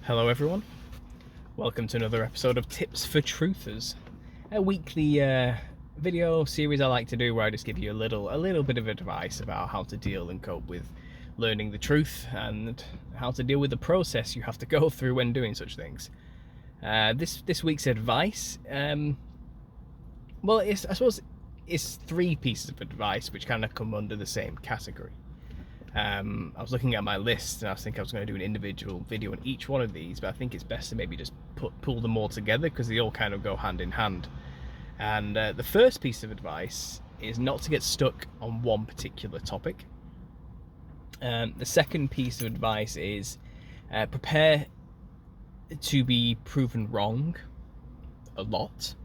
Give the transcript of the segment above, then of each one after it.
Hello everyone, welcome to another episode of Tips for Truthers, a weekly video series I like to do where I just give you a little bit of advice about how to deal and cope with learning the truth and how to deal with the process you have to go through when doing such things. This week's advice, I suppose it's three pieces of advice which kind of come under the same category. I was looking at my list and I was thinking I was going to do an individual video on each one of these, but I think it's best to maybe just pull them all together because they all kind of go hand in hand. And the first piece of advice is not to get stuck on one particular topic. The second piece of advice is prepare to be proven wrong a lot.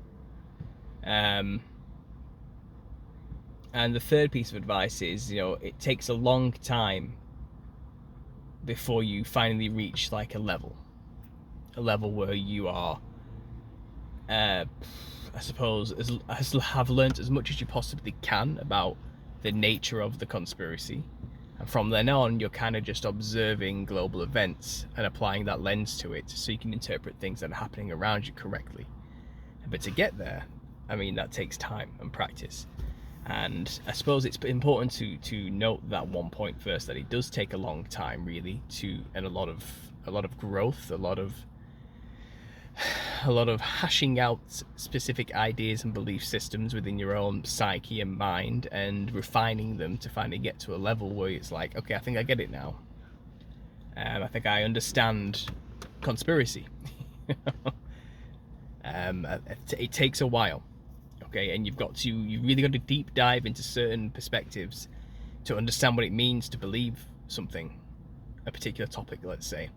And the third piece of advice is, it takes a long time before you finally reach like a level where you are, I suppose, have learned as much as you possibly can about the nature of the conspiracy. And from then on, you're kind of just observing global events and applying that lens to it so you can interpret things that are happening around you correctly. But to get there, that takes time and practice. And I suppose it's important to note that one point first, that it does take a long time, really, and a lot of growth, a lot of hashing out specific ideas and belief systems within your own psyche and mind, and refining them to finally get to a level where it's like, okay, I think I get it now. I think I understand conspiracy. It takes a while. Okay, and you really got to deep dive into certain perspectives to understand what it means to believe something, a particular topic, let's say.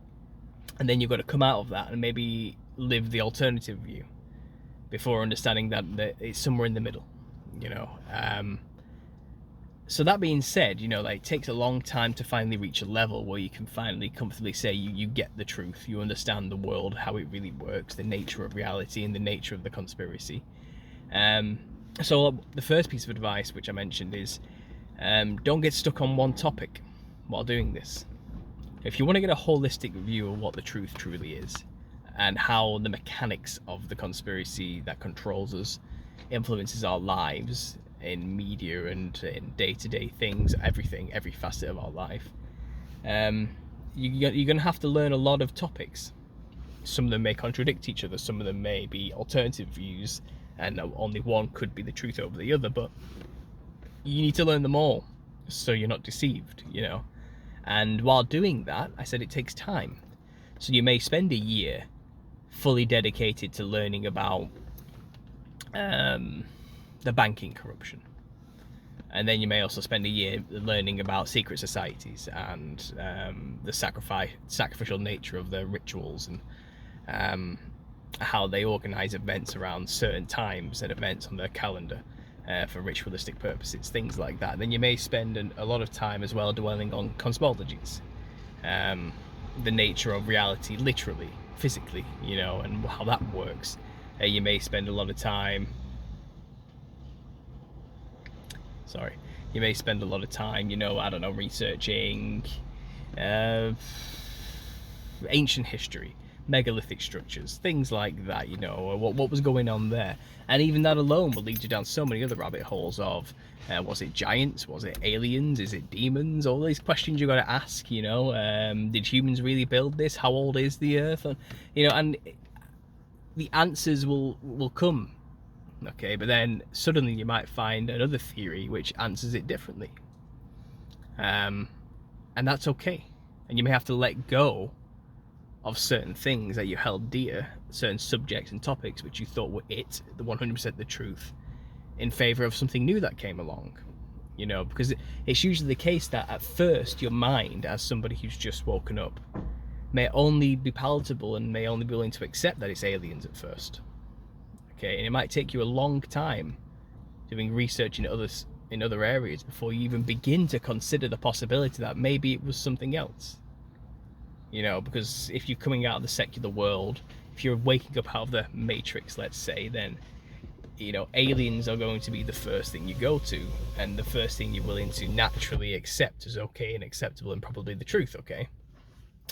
And then you've got to come out of that and maybe live the alternative view before understanding that it's somewhere in the middle, So that being said, it takes a long time to finally reach a level where you can finally comfortably say you get the truth, you understand the world, how it really works, the nature of reality and the nature of the conspiracy. So the first piece of advice which I mentioned is don't get stuck on one topic while doing this. If you want to get a holistic view of what the truth truly is and how the mechanics of the conspiracy that controls us influences our lives in media and in day-to-day things, every facet of our life, you're going to have to learn a lot of topics. Some of them may contradict each other, some of them may be alternative views, and only one could be the truth over the other, but you need to learn them all so you're not deceived, And while doing that, I said it takes time. So you may spend a year fully dedicated to learning about the banking corruption. And then you may also spend a year learning about secret societies and the sacrificial nature of their rituals and how they organize events around certain times and events on their calendar for ritualistic purposes, things like that. Then you may spend a lot of time as well dwelling on cosmologies, the nature of reality, literally, physically, and how that works. You may spend a lot of time researching ancient history, megalithic structures, things like that, what was going on there. And even that alone will lead you down so many other rabbit holes of was it giants, was it aliens, is it demons, all these questions you got to ask. Did humans really build this? How old is the earth? And the answers will come, okay, but then suddenly you might find another theory which answers it differently, and that's okay. And you may have to let go of certain things that you held dear, certain subjects and topics which you thought were the 100% the truth, in favor of something new that came along. Because it's usually the case that at first your mind, as somebody who's just woken up, may only be palatable and may only be willing to accept that it's aliens at first. Okay, and it might take you a long time doing research in other areas before you even begin to consider the possibility that maybe it was something else. Because if you're coming out of the secular world, if you're waking up out of the matrix, let's say, then aliens are going to be the first thing you go to, and the first thing you're willing to naturally accept as okay and acceptable and probably the truth, okay?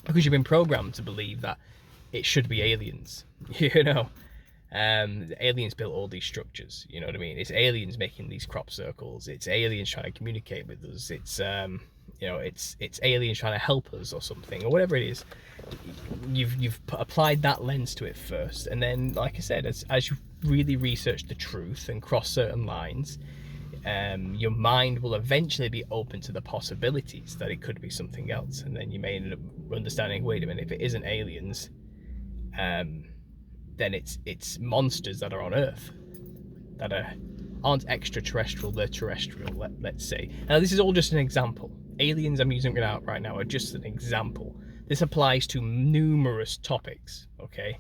because you've been programmed to believe that it should be aliens. You know, the aliens built all these structures. You know what I mean? It's aliens making these crop circles. It's aliens trying to communicate with us. It's you know, it's aliens trying to help us or something, or whatever it is. You've applied that lens to it first, and then, like I said, as you really research the truth and cross certain lines, your mind will eventually be open to the possibilities that it could be something else, and then you may end up understanding, wait a minute, if it isn't aliens, then it's monsters that are on Earth that aren't extraterrestrial, they're terrestrial, let's say. Now, this is all just an example. Aliens I'm using it right now are just an example. This applies to numerous topics, okay,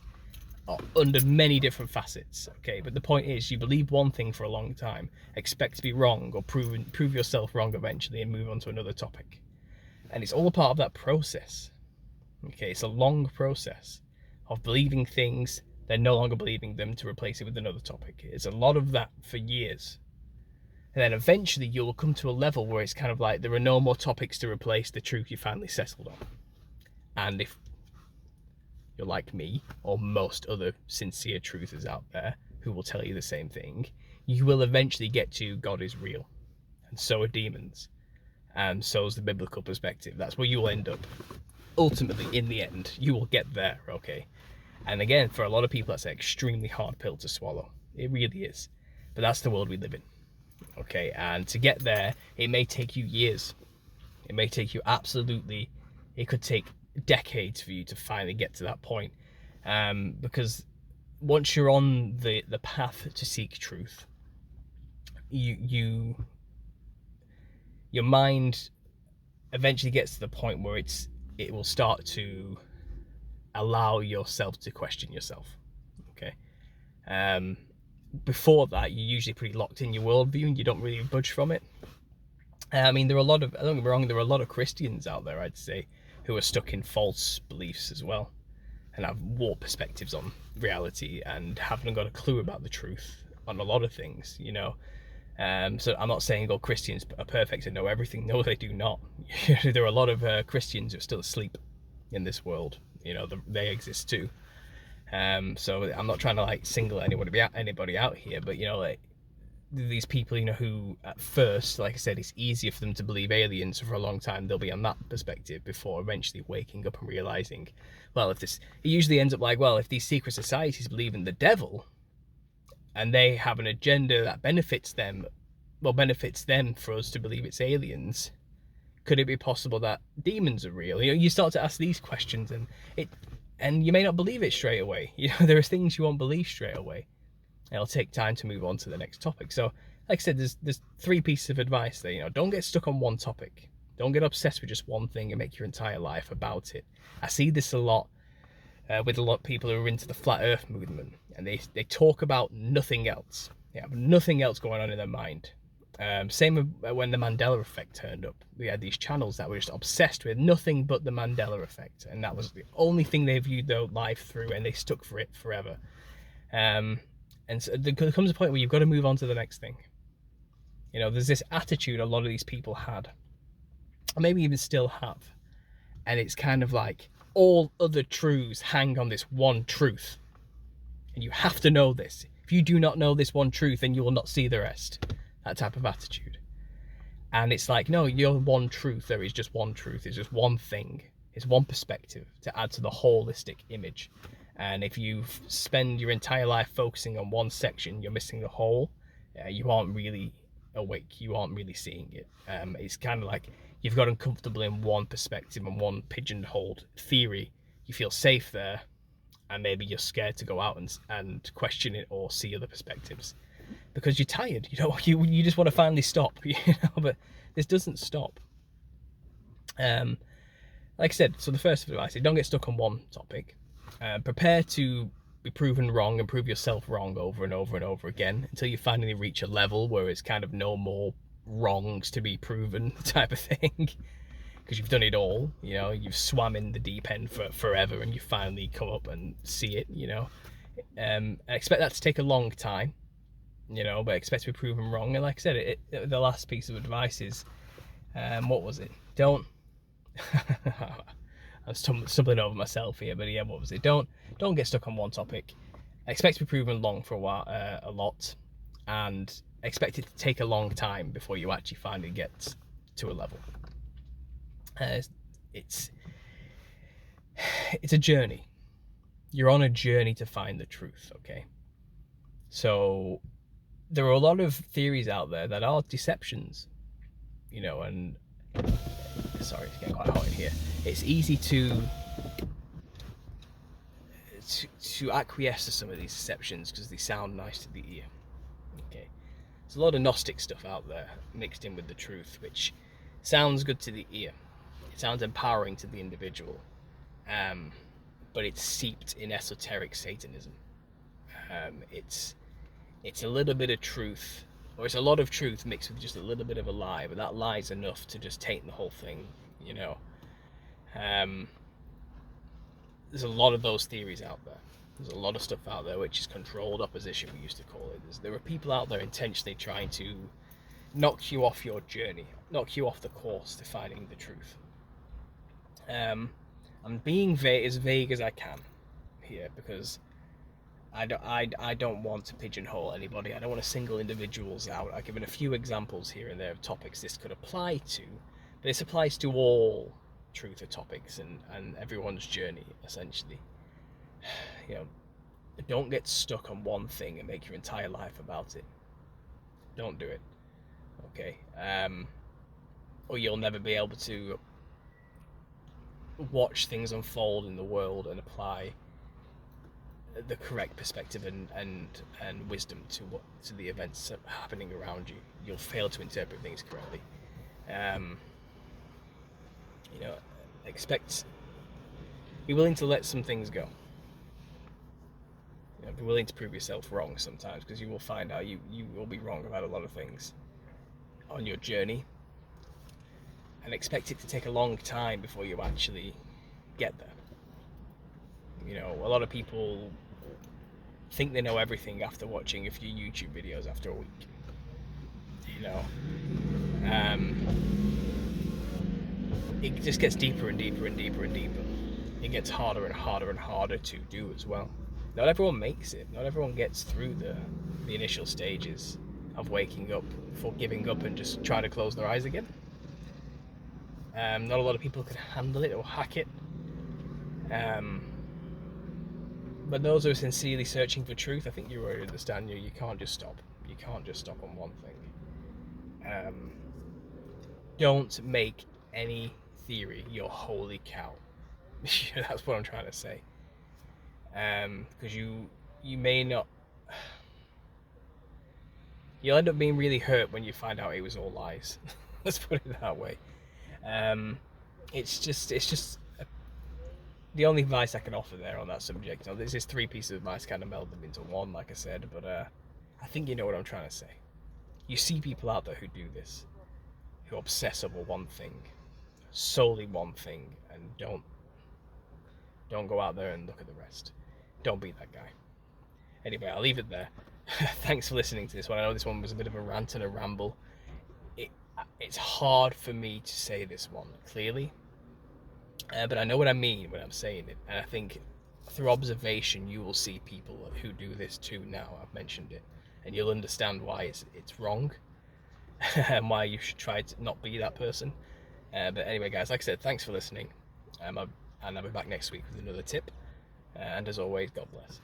under many different facets, okay? But the point is, you believe one thing for a long time, expect to be wrong, or prove yourself wrong eventually, and move on to another topic. And it's all a part of that process, okay? It's a long process of believing things, then no longer believing them, to replace it with another topic. It's a lot of that for years. And then eventually you'll come to a level where it's kind of like there are no more topics to replace the truth you finally settled on. And if you're like me, or most other sincere truthers out there who will tell you the same thing, you will eventually get to God is real, and so are demons, and so is the biblical perspective. That's where you will end up. Ultimately, in the end, you will get there, okay? And again, for a lot of people, that's an extremely hard pill to swallow. It really is. But that's the world we live in, okay? And to get there, it may take you years. It may take you absolutely, it could take decades for you to finally get to that point, because once you're on the path to seek truth, your mind eventually gets to the point where it will start to allow yourself to question yourself, okay? Before that, you're usually pretty locked in your worldview and you don't really budge from it. I mean, there are a lot of, don't get me wrong, there are a lot of Christians out there, I'd say, who are stuck in false beliefs as well, and have warped perspectives on reality and haven't got a clue about the truth on a lot of things, you know. So I'm not saying all Christians are perfect and know everything. No, they do not. There are a lot of Christians who are still asleep in this world. You know, they exist too. So I'm not trying to like single anybody out here, but you know, like, these people, you know, who at first, like I said, it's easier for them to believe aliens, so for a long time they'll be on that perspective before eventually waking up and realizing, well, it usually ends up like, well, if these secret societies believe in the devil and they have an agenda that benefits them for us to believe it's aliens, could it be possible that demons are real? You know, you start to ask these questions, and you may not believe it straight away. You know, there are things you won't believe straight away. It'll take time to move on to the next topic. So, like I said, there's 3 pieces of advice there. You know, don't get stuck on one topic. Don't get obsessed with just one thing and make your entire life about it. I see this a lot with a lot of people who are into the flat Earth movement, and they talk about nothing else. They have nothing else going on in their mind. Same when the Mandela effect turned up. We had these channels that were just obsessed with nothing but the Mandela effect, and that was the only thing they viewed their life through, and they stuck for it forever. And so there comes a point where you've got to move on to the next thing. You know, there's this attitude a lot of these people had, or maybe even still have, and it's kind of like all other truths hang on this one truth, and you have to know this. If you do not know this one truth, then you will not see the rest. That type of attitude. And it's like, no, you're one truth. There is just one truth. It's just one thing. It's one perspective to add to the holistic image. And if you spend your entire life focusing on one section, you're missing the whole. You aren't really awake. You aren't really seeing it. It's kind of like you've got uncomfortable in one perspective and one pigeonholed theory. You feel safe there, and maybe you're scared to go out and question it or see other perspectives because you're tired. You know, you just want to finally stop. You know, but this doesn't stop. Like I said, so the first advice is don't get stuck on one topic. Prepare to be proven wrong and prove yourself wrong over and over and over again until you finally reach a level where it's kind of no more wrongs to be proven type of thing, because you've done it all. You know, you've swam in the deep end for forever and you finally come up and see it, you know. I expect that to take a long time, you know, but expect to be proven wrong. And like I said, the last piece of advice is, what was it? Don't I'm stumbling over myself here, but yeah, what was it? Don't get stuck on one topic. Expect to be proven wrong for a while, a lot, and expect it to take a long time before you actually finally get to a level. It's a journey. You're on a journey to find the truth, okay? So there are a lot of theories out there that are deceptions, you know, and sorry, it's getting quite hot in here. It's easy to acquiesce to some of these deceptions because they sound nice to the ear. Okay, there's a lot of Gnostic stuff out there mixed in with the truth, which sounds good to the ear. It sounds empowering to the individual, but it's steeped in esoteric Satanism. It's a little bit of truth, or it's a lot of truth mixed with just a little bit of a lie, but that lie's enough to just taint the whole thing, you know. There's a lot of those theories out there. There's a lot of stuff out there which is controlled opposition, we used to call it. There are people out there intentionally trying to knock you off your journey, knock you off the course to finding the truth. I'm being as vague as I can here because I don't want to pigeonhole anybody. I don't want to single individuals out. I've given a few examples here and there of topics this could apply to, but this applies to all truth or topics and everyone's journey, essentially. You know, don't get stuck on one thing and make your entire life about it. Don't do it, okay? Or you'll never be able to watch things unfold in the world and apply the correct perspective and wisdom to the events happening around you. You'll fail to interpret things correctly. You know, be willing to let some things go. You know, be willing to prove yourself wrong sometimes, because you will find out you will be wrong about a lot of things on your journey, and expect it to take a long time before you actually get there. You know, a lot of people think they know everything after watching a few YouTube videos after a week. You know, it just gets deeper and deeper and deeper and deeper. It gets harder and harder and harder to do as well. Not everyone makes it. Not everyone gets through the initial stages of waking up before giving up and just trying to close their eyes again. Not a lot of people can handle it or hack it. But those who are sincerely searching for truth, I think you already understand. You can't just stop. You can't just stop on one thing. Don't make any theory your holy cow. That's what I'm trying to say. Because you may not. You'll end up being really hurt when you find out it was all lies. Let's put it that way. It's just the only advice I can offer there on that subject. You know, this is 3 pieces of advice, kind of meld them into one, like I said, but I think you know what I'm trying to say. You see people out there who do this, who obsess over one thing, solely one thing, and don't go out there and look at the rest. Don't be that guy. Anyway, I'll leave it there. Thanks for listening to this one. I know this one was a bit of a rant and a ramble. It's hard for me to say this one clearly, but I know what I mean when I'm saying it, and I think through observation you will see people who do this too. Now I've mentioned it, and you'll understand why it's wrong and why you should try to not be that person. But anyway, guys, like I said, thanks for listening, and I'll be back next week with another tip, and as always, God bless.